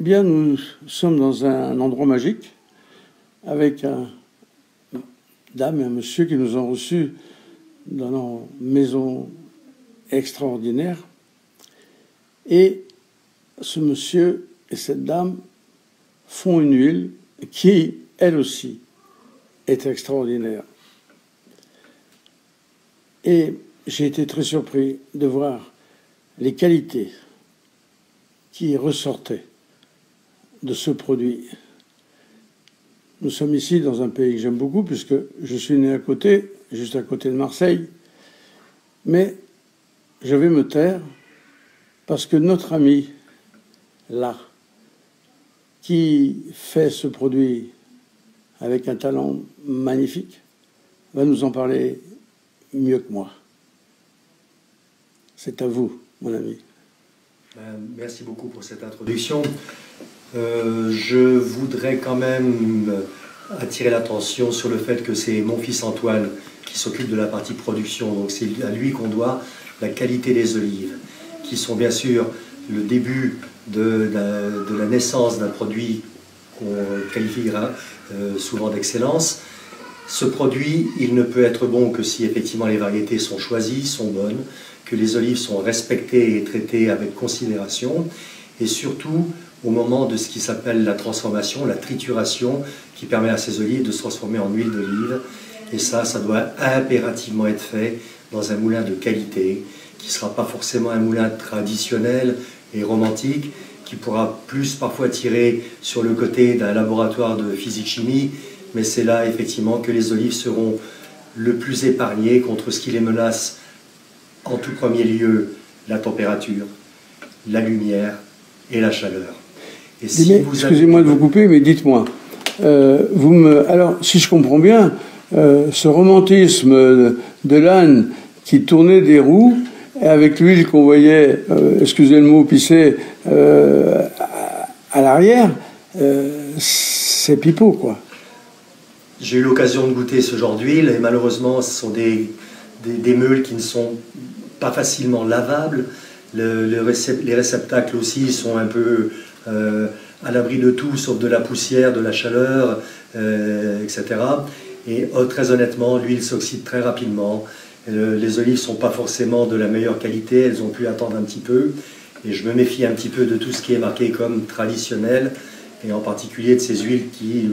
Eh bien, nous sommes dans un endroit magique avec une dame et un monsieur qui nous ont reçus dans leur maison extraordinaire. Et ce monsieur et cette dame font une huile qui, elle aussi, est extraordinaire. Et j'ai été très surpris de voir les qualités qui ressortaient de ce produit. Nous sommes ici dans un pays que j'aime beaucoup puisque je suis né à côté, juste à côté de Marseille. Mais je vais me taire parce que notre ami, là, qui fait ce produit avec un talent magnifique, va nous en parler mieux que moi. C'est à vous, mon ami. Merci beaucoup pour cette introduction. Je voudrais quand même attirer l'attention sur le fait que c'est mon fils Antoine qui s'occupe de la partie production. Donc c'est à lui qu'on doit la qualité des olives, qui sont bien sûr le début de la naissance d'un produit qu'on qualifiera souvent d'excellence. Ce produit, il ne peut être bon que si effectivement les variétés sont choisies, sont bonnes, que les olives sont respectées et traitées avec considération, et surtout au moment de ce qui s'appelle la transformation, la trituration, qui permet à ces olives de se transformer en huile d'olive. Et ça doit impérativement être fait dans un moulin de qualité, qui ne sera pas forcément un moulin traditionnel et romantique, qui pourra plus parfois tirer sur le côté d'un laboratoire de physique-chimie, mais c'est là effectivement que les olives seront le plus épargnées contre ce qui les menace en tout premier lieu, la température, la lumière et la chaleur. Et si excusez-moi de vous couper, mais dites-moi, alors si je comprends bien, ce romantisme de l'âne qui tournait des roues, avec l'huile qu'on voyait, excusez le mot, pisser à l'arrière, c'est pipeau, quoi. J'ai eu l'occasion de goûter ce genre d'huile, et malheureusement, ce sont des meules qui ne sont pas facilement lavables. Les réceptacles aussi sont un peu à l'abri de tout, sauf de la poussière, de la chaleur, etc. Et très honnêtement, l'huile s'oxyde très rapidement. Les olives ne sont pas forcément de la meilleure qualité, elles ont pu attendre un petit peu. Et je me méfie un petit peu de tout ce qui est marqué comme traditionnel, et en particulier de ces huiles qui,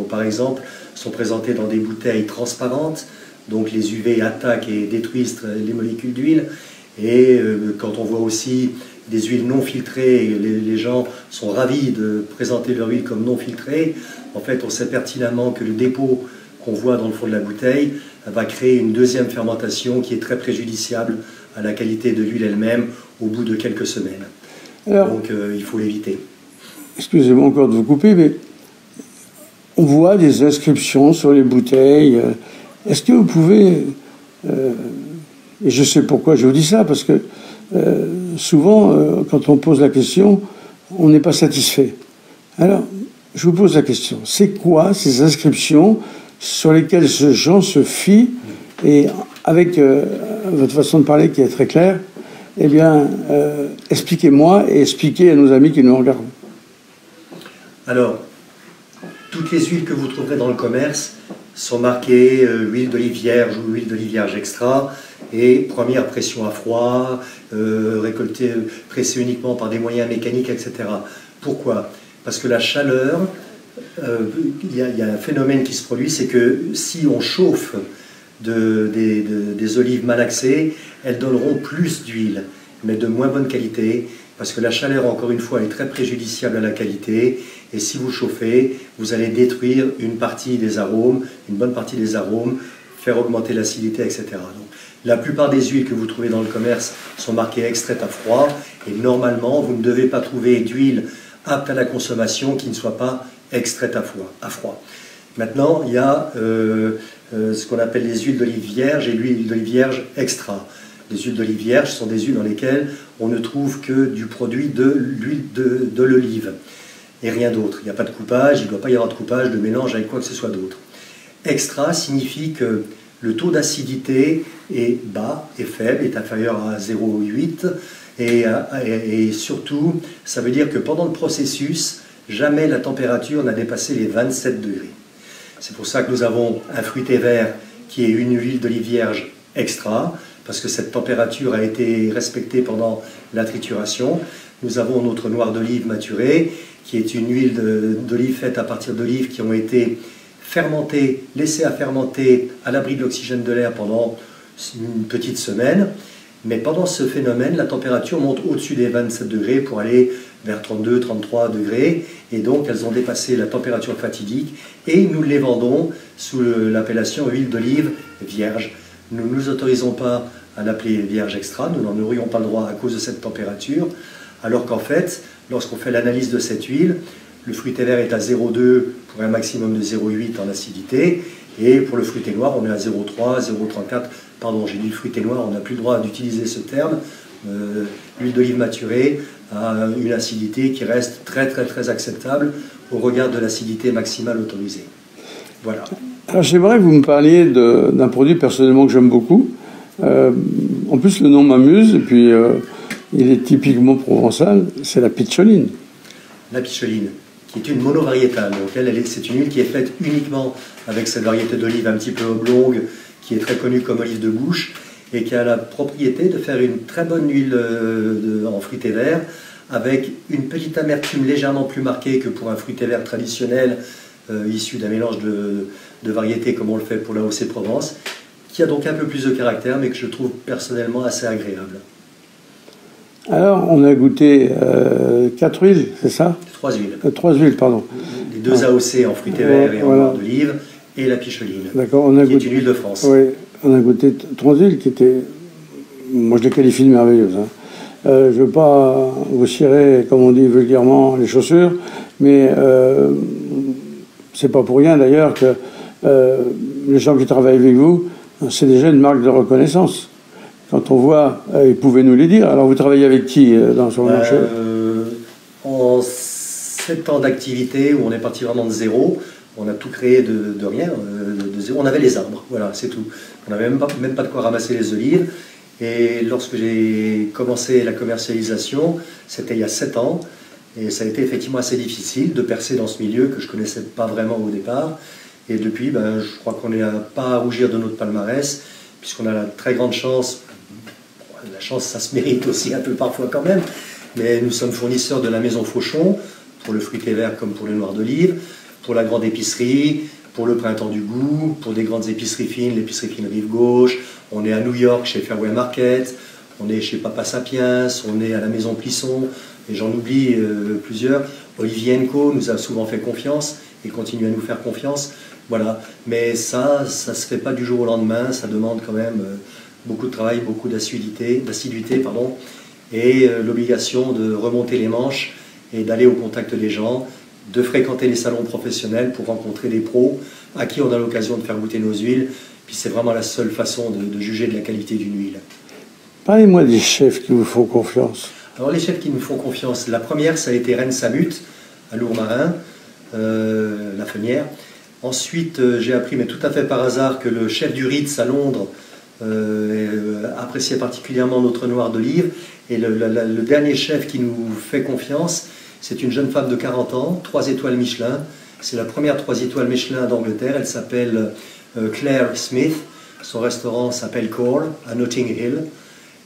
par exemple, sont présentées dans des bouteilles transparentes. Donc les UV attaquent et détruisent les molécules d'huile. Et quand on voit aussi des huiles non filtrées, les gens sont ravis de présenter leur huile comme non filtrée. En fait, on sait pertinemment que le dépôt qu'on voit dans le fond de la bouteille va créer une deuxième fermentation qui est très préjudiciable à la qualité de l'huile elle-même au bout de quelques semaines. Alors, donc il faut l'éviter. Excusez-moi encore de vous couper, mais on voit des inscriptions sur les bouteilles. Est-ce que vous pouvez... et je sais pourquoi je vous dis ça, parce que souvent, quand on pose la question, on n'est pas satisfait. Alors, je vous pose la question. C'est quoi ces inscriptions sur lesquelles ce gens se fie, et avec votre façon de parler qui est très claire, eh bien, expliquez-moi et expliquez à nos amis qui nous regardent. Alors, toutes les huiles que vous trouverez dans le commerce sont marquées huile d'olive vierge ou huile d'olive vierge extra, et première pression à froid, récoltée, pressée uniquement par des moyens mécaniques, etc. Pourquoi? Parce que la chaleur, il y a un phénomène qui se produit, c'est que si on chauffe des olives malaxées, elles donneront plus d'huile, mais de moins bonne qualité, parce que la chaleur, encore une fois, est très préjudiciable à la qualité, et si vous chauffez, vous allez détruire une partie des arômes, une bonne partie des arômes, faire augmenter l'acidité, etc. Donc, la plupart des huiles que vous trouvez dans le commerce sont marquées extraites à froid, et normalement, vous ne devez pas trouver d'huile apte à la consommation qui ne soit pas extraite à froid. Maintenant, il y a ce qu'on appelle les huiles d'olive vierge et l'huile d'olive vierge extra. Les huiles d'olive vierge sont des huiles dans lesquelles on ne trouve que du produit de l'huile de l'olive et rien d'autre. Il n'y a pas de coupage, il ne doit pas y avoir de coupage, de mélange avec quoi que ce soit d'autre. Extra signifie que le taux d'acidité est bas, est faible, est inférieur à 0,8. Et surtout, ça veut dire que pendant le processus, jamais la température n'a dépassé les 27 degrés. C'est pour ça que nous avons un fruité vert qui est une huile d'olive vierge extra, parce que cette température a été respectée pendant la trituration. Nous avons notre noir d'olive maturé, qui est une huile d'olive faite à partir d'olives qui ont été fermentées, laissées à fermenter à l'abri de l'oxygène de l'air pendant une petite semaine. Mais pendant ce phénomène, la température monte au-dessus des 27 degrés pour aller vers 32, 33 degrés. Et donc, elles ont dépassé la température fatidique. Et nous les vendons sous l'appellation huile d'olive vierge. Nous ne nous autorisons pas à l'appeler vierge extra. Nous n'en aurions pas le droit à cause de cette température. Alors qu'en fait, lorsqu'on fait l'analyse de cette huile, le fruité vert est à 0,2 pour un maximum de 0,8 en acidité. Et pour le fruité noir, on est à 0,3, 0,34. Pardon, j'ai dit le fruité noir, on n'a plus le droit d'utiliser ce terme. L'huile d'olive maturée a une acidité qui reste très très très acceptable au regard de l'acidité maximale autorisée. Voilà. Alors j'aimerais que vous me parliez d'un produit personnellement que j'aime beaucoup. En plus le nom m'amuse et puis il est typiquement provençal, c'est la pitcholine. La pitcholine, qui est une monovariétale. C'est une huile qui est faite uniquement avec cette variété d'olive un petit peu oblongue, qui est très connue comme olive de bouche, et qui a la propriété de faire une très bonne huile en fruité vert, avec une petite amertume légèrement plus marquée que pour un fruité vert traditionnel, issu d'un mélange de variétés comme on le fait pour l'AOC Provence, qui a donc un peu plus de caractère, mais que je trouve personnellement assez agréable. Alors, on a goûté 4 huiles, c'est ça? 3 huiles. 3 huiles, pardon. Les 2 AOC en fruité vert et en noir d'olive, et la pitcholine, qui est une huile de France. Oui, on a goûté 3 huiles qui étaient, moi je les qualifie de merveilleuses. Hein. Je ne veux pas vous cirer, comme on dit vulgairement, les chaussures, mais c'est pas pour rien d'ailleurs que les gens qui travaillent avec vous, c'est déjà une marque de reconnaissance. Quand on voit, ils pouvaient nous les dire. Alors vous travaillez avec qui dans ce marché? En 7 ans d'activité, où on est parti vraiment de zéro, on a tout créé de rien, de zéro. On avait les arbres, voilà, c'est tout. On n'avait même pas de quoi ramasser les olives. Et lorsque j'ai commencé la commercialisation, c'était il y a 7 ans, et ça a été effectivement assez difficile de percer dans ce milieu que je ne connaissais pas vraiment au départ. Et depuis, je crois qu'on n'est pas à rougir de notre palmarès, puisqu'on a la très grande chance, la chance ça se mérite aussi un peu parfois quand même, mais nous sommes fournisseurs de la maison Fauchon, pour le fruité vert comme pour le noir d'olive, pour la grande épicerie, pour le printemps du goût, pour des grandes épiceries fines, l'épicerie fine Rive Gauche, on est à New York chez Fairway Market, on est chez Papa Sapiens, on est à la maison Plisson, et j'en oublie plusieurs. Olivier Co nous a souvent fait confiance et continue à nous faire confiance. Voilà, mais ça se fait pas du jour au lendemain, ça demande quand même beaucoup de travail, beaucoup d'assiduité, et l'obligation de remonter les manches et d'aller au contact des gens, de fréquenter les salons professionnels pour rencontrer des pros à qui on a l'occasion de faire goûter nos huiles, puis c'est vraiment la seule façon de juger de la qualité d'une huile. Parlez-moi des chefs qui vous font confiance. Alors les chefs qui nous font confiance, la première ça a été Reine Samut à Lourmarin, la Fenière. Ensuite, j'ai appris, mais tout à fait par hasard, que le chef du Ritz à Londres appréciait particulièrement notre noir d'olive. Et le dernier chef qui nous fait confiance, c'est une jeune femme de 40 ans, 3 étoiles Michelin. C'est la première 3 étoiles Michelin d'Angleterre. Elle s'appelle Claire Smith. Son restaurant s'appelle Core, à Notting Hill.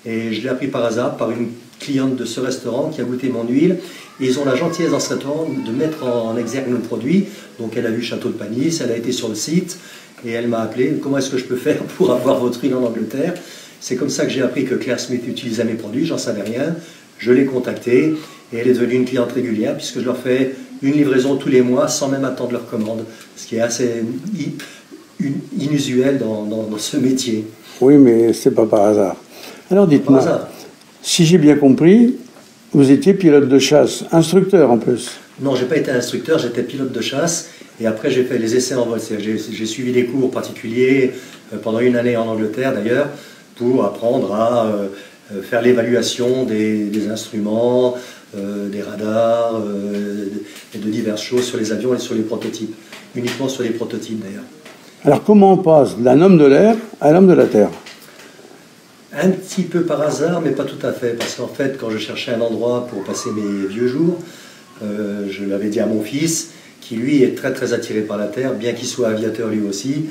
Et je l'ai appris par hasard, par une cliente de ce restaurant qui a goûté mon huile. Et ils ont la gentillesse dans ce restaurant de mettre en exergue nos produits. Donc elle a vu Château de Panis, elle a été sur le site et elle m'a appelé. Comment est-ce que je peux faire pour avoir votre huile en Angleterre? C'est comme ça que j'ai appris que Claire Smith utilisait mes produits, j'en savais rien. Je l'ai contactée et elle est devenue une cliente régulière puisque je leur fais une livraison tous les mois sans même attendre leur commande. Ce qui est assez inusuel dans ce métier. Oui, mais c'est pas par hasard. Alors dites-moi, si j'ai bien compris, vous étiez pilote de chasse, instructeur en plus. Non, je n'ai pas été instructeur, j'étais pilote de chasse et après j'ai fait les essais en vol. J'ai suivi des cours particuliers pendant une année en Angleterre d'ailleurs pour apprendre à faire l'évaluation des instruments, des radars et de diverses choses sur les avions et sur les prototypes. Uniquement sur les prototypes d'ailleurs. Alors comment on passe d'un homme de l'air à l'homme de la terre? Un petit peu par hasard, mais pas tout à fait, parce qu'en fait, quand je cherchais un endroit pour passer mes vieux jours, je l'avais dit à mon fils, qui lui est très très attiré par la terre, bien qu'il soit aviateur lui aussi,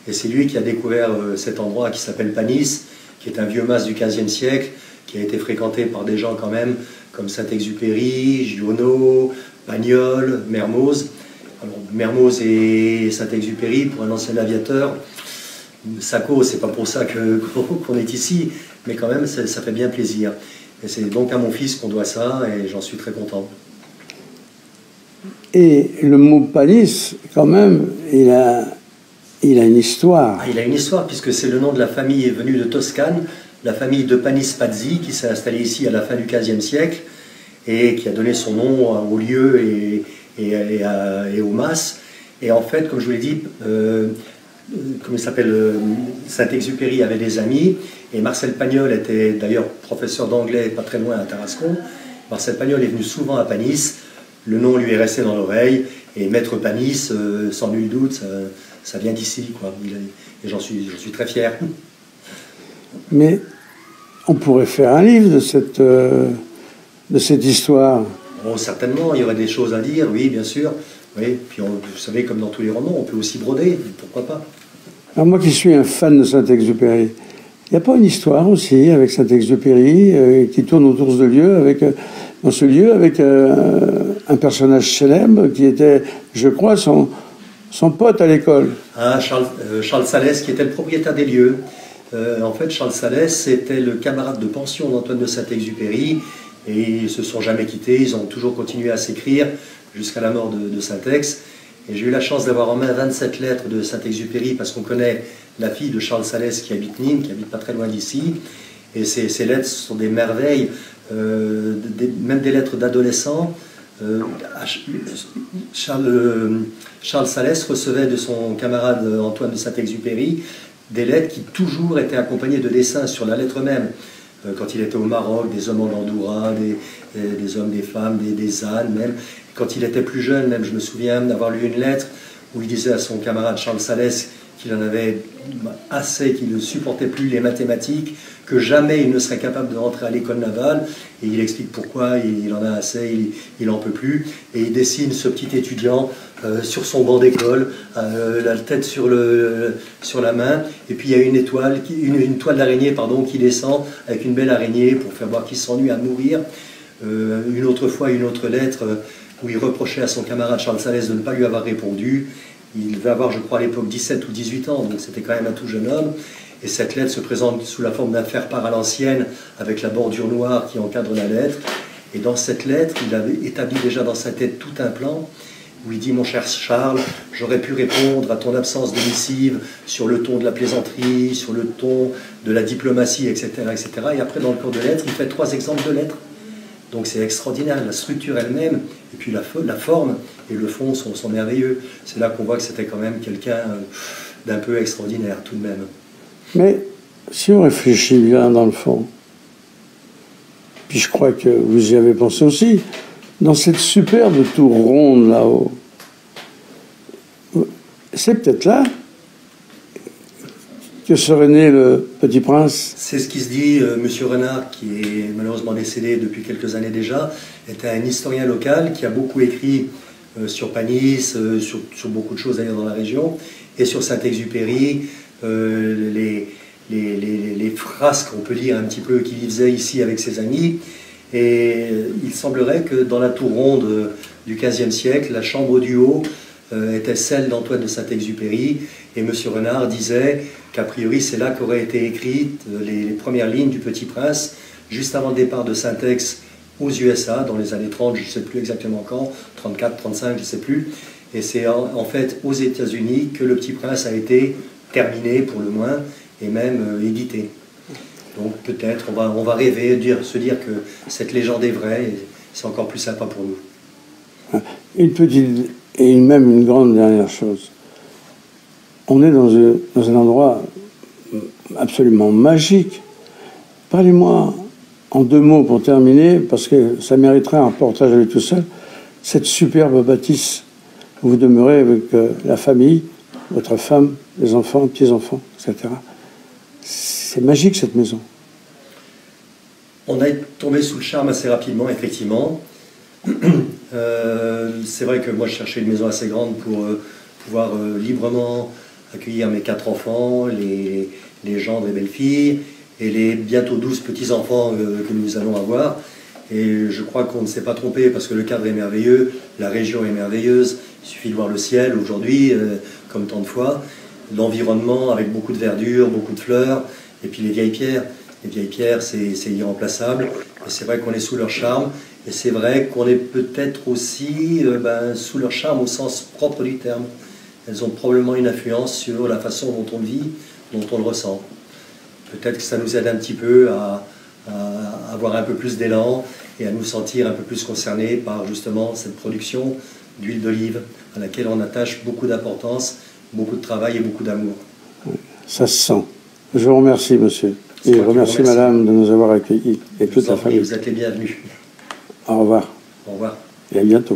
et c'est lui qui a découvert cet endroit qui s'appelle Panis, qui est un vieux mas du XVe siècle, qui a été fréquenté par des gens quand même, comme Saint-Exupéry, Giono, Pagnol, Mermoz. Alors, Mermoz et Saint-Exupéry, pour un ancien aviateur, ça cause, c'est pas pour ça qu'on est ici, mais quand même, ça fait bien plaisir. Et c'est donc à mon fils qu'on doit ça, et j'en suis très content. Et le mot Panis, quand même, il a une histoire. Ah, il a une histoire, puisque c'est le nom de la famille venue de Toscane, la famille de Panis-Pazzi, qui s'est installée ici à la fin du XVe siècle, et qui a donné son nom au lieu et au mas. Et en fait, comme je vous l'ai dit, comment il s'appelle, Saint-Exupéry avait des amis, et Marcel Pagnol était d'ailleurs professeur d'anglais pas très loin à Tarascon. Marcel Pagnol est venu souvent à Panis, le nom lui est resté dans l'oreille, et Maître Panis, sans nul doute, ça vient d'ici, quoi. Et j'en suis très fier. Mais on pourrait faire un livre de cette histoire. Bon, certainement, il y aurait des choses à dire, oui, bien sûr. Oui, puis vous savez, comme dans tous les romans, on peut aussi broder, pourquoi pas. Alors moi qui suis un fan de Saint-Exupéry, il n'y a pas une histoire aussi avec Saint-Exupéry qui tourne autour de ce lieu, dans ce lieu, avec un personnage célèbre qui était, je crois, son pote à l'école. Ah, Charles Salès, qui était le propriétaire des lieux. En fait, Charles Salès, c'était le camarade de pension d'Antoine de Saint-Exupéry, et ils ne se sont jamais quittés, ils ont toujours continué à s'écrire jusqu'à la mort de Saint-Ex. Et j'ai eu la chance d'avoir en main 27 lettres de Saint-Exupéry, parce qu'on connaît la fille de Charles Salès qui habite Nîmes, qui habite pas très loin d'ici. Et ces lettres sont des merveilles, même des lettres d'adolescents. Charles Salès recevait de son camarade Antoine de Saint-Exupéry des lettres qui toujours étaient accompagnées de dessins sur la lettre même. Quand il était au Maroc, des hommes en Gandoura, des hommes, des femmes, des ânes même. Quand il était plus jeune, même je me souviens d'avoir lu une lettre où il disait à son camarade Charles Salès qu'il en avait assez, qu'il ne supportait plus les mathématiques, que jamais il ne serait capable de rentrer à l'école navale, et il explique pourquoi il en a assez, il n'en peut plus, et il dessine ce petit étudiant sur son banc d'école, la tête sur la main, et puis il y a une toile d'araignée qui descend avec une belle araignée pour faire voir qu'il s'ennuie à mourir. Une autre fois, une autre lettre où il reprochait à son camarade Charles Salès de ne pas lui avoir répondu. Il devait avoir, je crois, à l'époque 17 ou 18 ans, donc c'était quand même un tout jeune homme. Et cette lettre se présente sous la forme d'un faire-part à l'ancienne, avec la bordure noire qui encadre la lettre. Et dans cette lettre, il avait établi déjà dans sa tête tout un plan, où il dit « Mon cher Charles, j'aurais pu répondre à ton absence de missive sur le ton de la plaisanterie, sur le ton de la diplomatie, etc. etc. » Et après, dans le cours de lettres, il fait 3 exemples de lettres. Donc c'est extraordinaire, la structure elle-même, et puis la forme et le fond sont merveilleux. C'est là qu'on voit que c'était quand même quelqu'un d'un peu extraordinaire tout de même. Mais si on réfléchit bien dans le fond, puis je crois que vous y avez pensé aussi, dans cette superbe tour ronde là-haut, c'est peut-être là que serait né le Petit Prince. C'est ce qui se dit. Monsieur Renard, qui est malheureusement décédé depuis quelques années déjà, était un historien local qui a beaucoup écrit sur Panis, sur beaucoup de choses d'ailleurs dans la région, et sur Saint-Exupéry, les phrases qu'on peut lire un petit peu qu'il faisait ici avec ses amis. Et il semblerait que dans la tour ronde du XVe siècle, la chambre du haut était celle d'Antoine de Saint-Exupéry, et M. Renard disait qu'a priori c'est là qu'auraient été écrites les premières lignes du Petit Prince, juste avant le départ de Saint-Ex aux USA, dans les années 30, je ne sais plus exactement quand, 34, 35, je ne sais plus, et c'est en fait aux États-Unis que le Petit Prince a été terminé pour le moins, et même édité. Donc peut-être on va rêver, se dire que cette légende est vraie, et c'est encore plus sympa pour nous. Une petite, et même une grande dernière chose. On est dans un endroit absolument magique. Parlez-moi en 2 mots pour terminer, parce que ça mériterait un reportage à lui tout seul, cette superbe bâtisse où vous demeurez avec la famille, votre femme, les enfants, les petits-enfants, etc. C'est magique cette maison. On a tombé sous le charme assez rapidement, effectivement. C'est vrai que moi je cherchais une maison assez grande pour pouvoir librement accueillir mes 4 enfants, les gendres et belles-filles, et les bientôt 12 petits-enfants que nous allons avoir. Et je crois qu'on ne s'est pas trompé parce que le cadre est merveilleux, la région est merveilleuse, il suffit de voir le ciel aujourd'hui, comme tant de fois, l'environnement avec beaucoup de verdure, beaucoup de fleurs, et puis les vieilles pierres. Les vieilles pierres, c'est irremplaçable, et c'est vrai qu'on est sous leur charme, et c'est vrai qu'on est peut-être aussi sous leur charme au sens propre du terme. Elles ont probablement une influence sur la façon dont on vit, dont on le ressent. Peut-être que ça nous aide un petit peu à avoir un peu plus d'élan et à nous sentir un peu plus concernés par justement cette production d'huile d'olive à laquelle on attache beaucoup d'importance, beaucoup de travail et beaucoup d'amour. Ça se sent. Je vous remercie, monsieur. Et je remercie madame de nous avoir accueillis et toute la famille. Vous êtes les bienvenus. Au revoir. Au revoir. Et à bientôt.